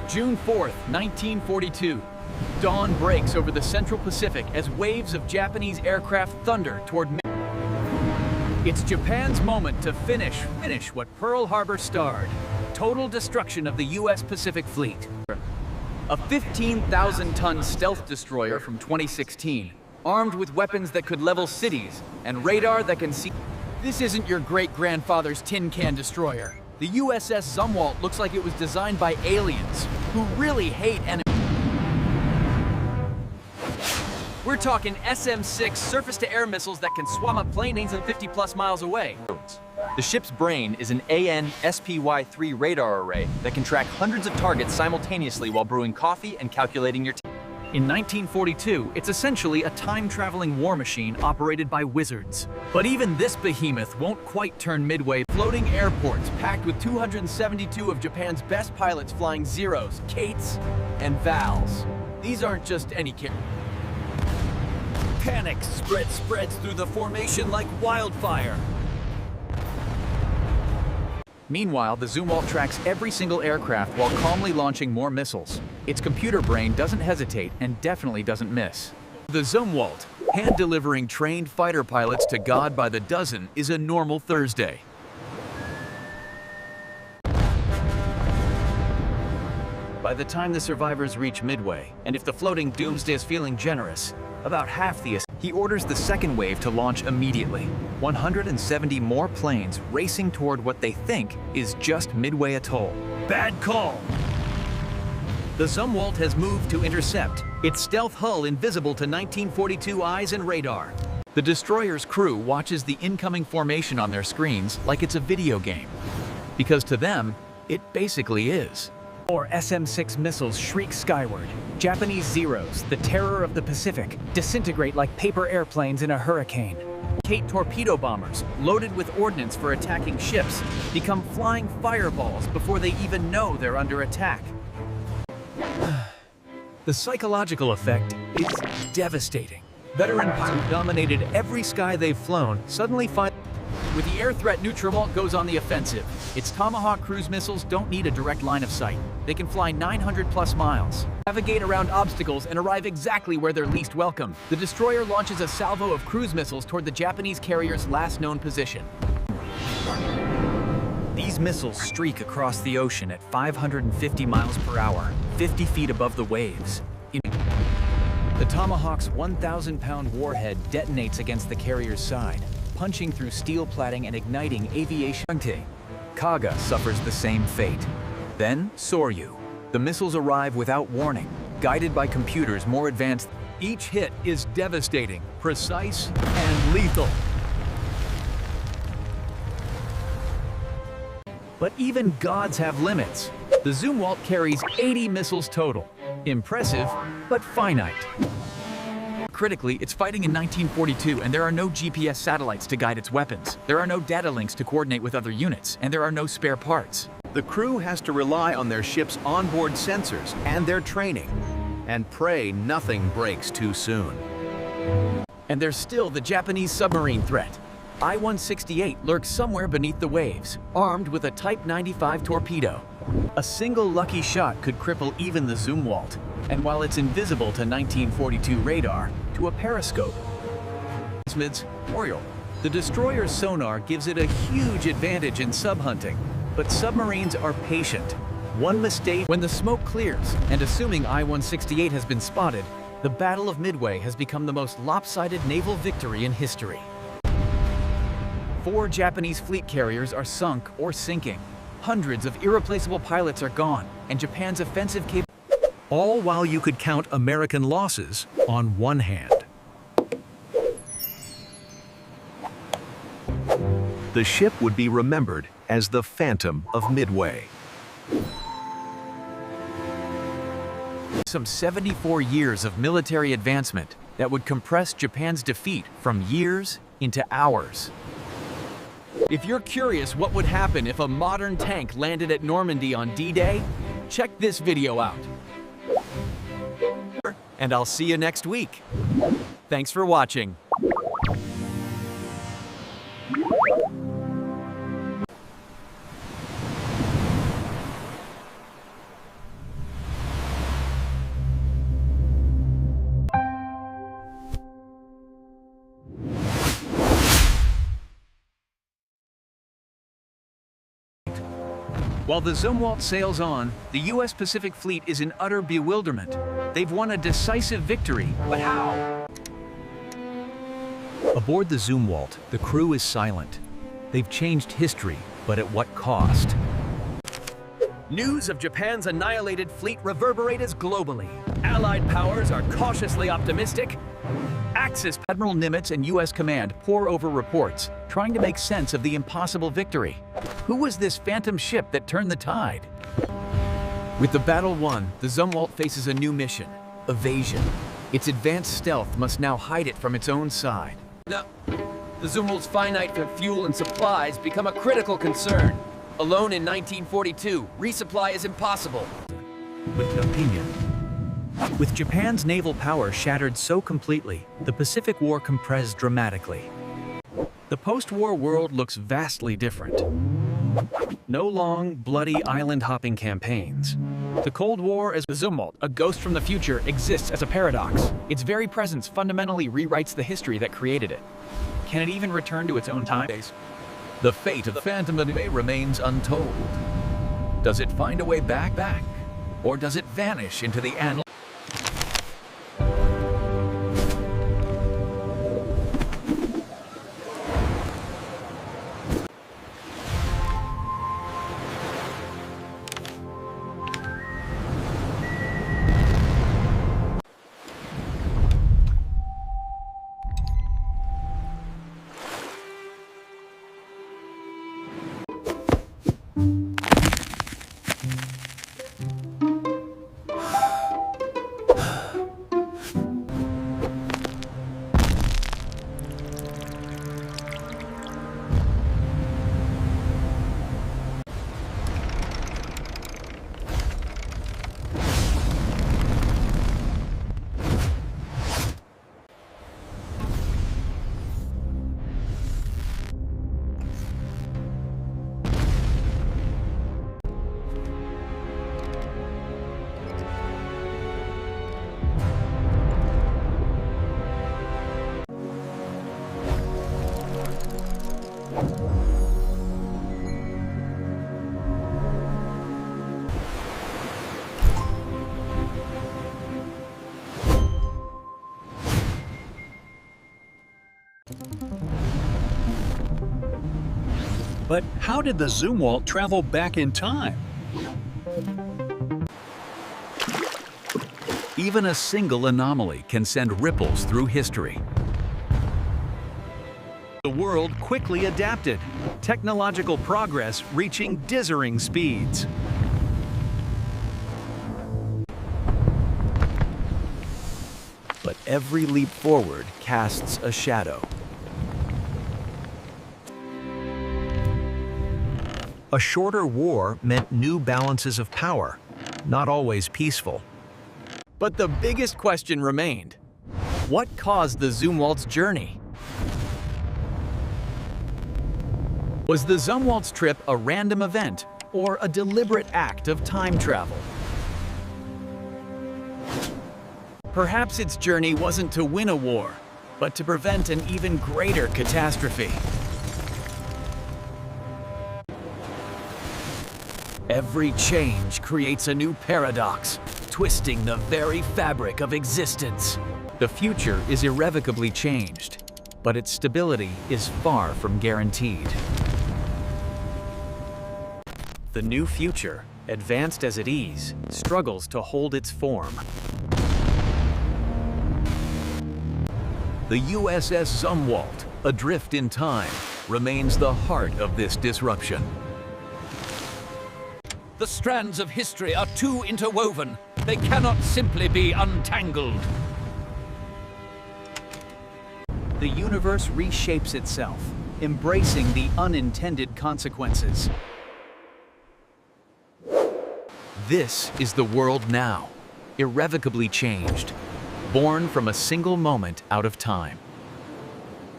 June 4th, 1942. Dawn breaks over the Central Pacific as waves of Japanese aircraft thunder toward It's Japan's moment to finish what Pearl Harbor starred. Total destruction of the U.S. Pacific Fleet. A 15,000-ton stealth destroyer from 2016, armed with weapons that could level cities and radar that can see. This isn't your great-grandfather's tin can destroyer. The USS Zumwalt looks like it was designed by aliens who really hate enemies. We're talking SM-6 surface-to-air missiles that can swam up planes and 50-plus miles away. The ship's brain is an AN-SPY-3 radar array that can track hundreds of targets simultaneously while brewing coffee and calculating your In 1942, it's essentially a time-traveling war machine operated by wizards. But even this behemoth won't quite turn Midway. Floating airports packed with 272 of Japan's best pilots flying Zeros, Kates, and Vals. These aren't just any Panic spreads through the formation like wildfire. Meanwhile, the Zumwalt tracks every single aircraft while calmly launching more missiles. Its computer brain doesn't hesitate and definitely doesn't miss. The Zumwalt, hand-delivering trained fighter pilots to God by the dozen, is a normal Thursday. By the time the survivors reach Midway, and if the floating doomsday is feeling generous, about half the he orders the second wave to launch immediately. 170 more planes racing toward what they think is just Midway Atoll. Bad call! The Zumwalt has moved to intercept, its stealth hull invisible to 1942 eyes and radar. The destroyer's crew watches the incoming formation on their screens like it's a video game. Because to them, it basically is. More SM-6 missiles shriek skyward. Japanese Zeros, the terror of the Pacific, disintegrate like paper airplanes in a hurricane. Kate torpedo bombers, loaded with ordnance for attacking ships, become flying fireballs before they even know they're under attack. The psychological effect is devastating. Veteran pilots who dominated every sky they've flown suddenly find with the air threat, Zumwalt goes on the offensive. Its Tomahawk cruise missiles don't need a direct line of sight. They can fly 900-plus miles, navigate around obstacles, and arrive exactly where they're least welcome. The destroyer launches a salvo of cruise missiles toward the Japanese carrier's last known position. These missiles streak across the ocean at 550 miles per hour, 50 feet above the waves. The Tomahawk's 1,000-pound warhead detonates against the carrier's side, punching through steel plating and igniting aviation. Kaga suffers the same fate. Then Soryu. The missiles arrive without warning, guided by computers more advanced. Each hit is devastating, precise, and lethal. But even gods have limits. The Zumwalt carries 80 missiles total. Impressive, but finite. Critically, it's fighting in 1942, and there are no GPS satellites to guide its weapons. There are no data links to coordinate with other units, and there are no spare parts. The crew has to rely on their ship's onboard sensors and their training, and pray nothing breaks too soon. And there's still the Japanese submarine threat. I-168 lurks somewhere beneath the waves, armed with a Type 95 torpedo. A single lucky shot could cripple even the Zumwalt, and while it's invisible to 1942 radar, to a periscope. The destroyer's sonar gives it a huge advantage in sub-hunting, but submarines are patient. One mistake when the smoke clears, and assuming I-168 has been spotted, the Battle of Midway has become the most lopsided naval victory in history. 4 Japanese fleet carriers are sunk or sinking. Hundreds of irreplaceable pilots are gone, and Japan's offensive capability. All while you could count American losses on one hand. The ship would be remembered as the Phantom of Midway. Some 74 years of military advancement that would compress Japan's defeat from years into hours. If you're curious what would happen if a modern tank landed at Normandy on D-Day, check this video out. And I'll see you next week. Thanks for watching. While the Zumwalt sails on, the U.S. Pacific Fleet is in utter bewilderment. They've won a decisive victory, but how? Aboard the Zumwalt, the crew is silent. They've changed history, but at what cost? News of Japan's annihilated fleet reverberates globally. Allied powers are cautiously optimistic. Axis Admiral Nimitz and U.S. Command pore over reports, trying to make sense of the impossible victory. Who was this phantom ship that turned the tide? With the battle won, the Zumwalt faces a new mission: evasion. Its advanced stealth must now hide it from its own side. Now, the Zumwalt's finite fuel and supplies become a critical concern. Alone in 1942, resupply is impossible. With opinion. With Japan's naval power shattered so completely, the Pacific War compressed dramatically. The post-war world looks vastly different. No long, bloody island-hopping campaigns. The Cold War as the Zumwalt, a ghost from the future, exists as a paradox. Its very presence fundamentally rewrites the history that created it. Can it even return to its own time? The fate of the Phantom remains untold. Does it find a way back? Or does it vanish into the annals? But how did the Zumwalt travel back in time? Even a single anomaly can send ripples through history. The world quickly adapted, technological progress reaching dizzying speeds. But every leap forward casts a shadow. A shorter war meant new balances of power, not always peaceful. But the biggest question remained: what caused the Zumwalt's journey? Was the Zumwalt's trip a random event or a deliberate act of time travel? Perhaps its journey wasn't to win a war, but to prevent an even greater catastrophe. Every change creates a new paradox, twisting the very fabric of existence. The future is irrevocably changed, but its stability is far from guaranteed. The new future, advanced as it is, struggles to hold its form. The USS Zumwalt, adrift in time, remains the heart of this disruption. The strands of history are too interwoven. They cannot simply be untangled. The universe reshapes itself, embracing the unintended consequences. This is the world now, irrevocably changed, born from a single moment out of time.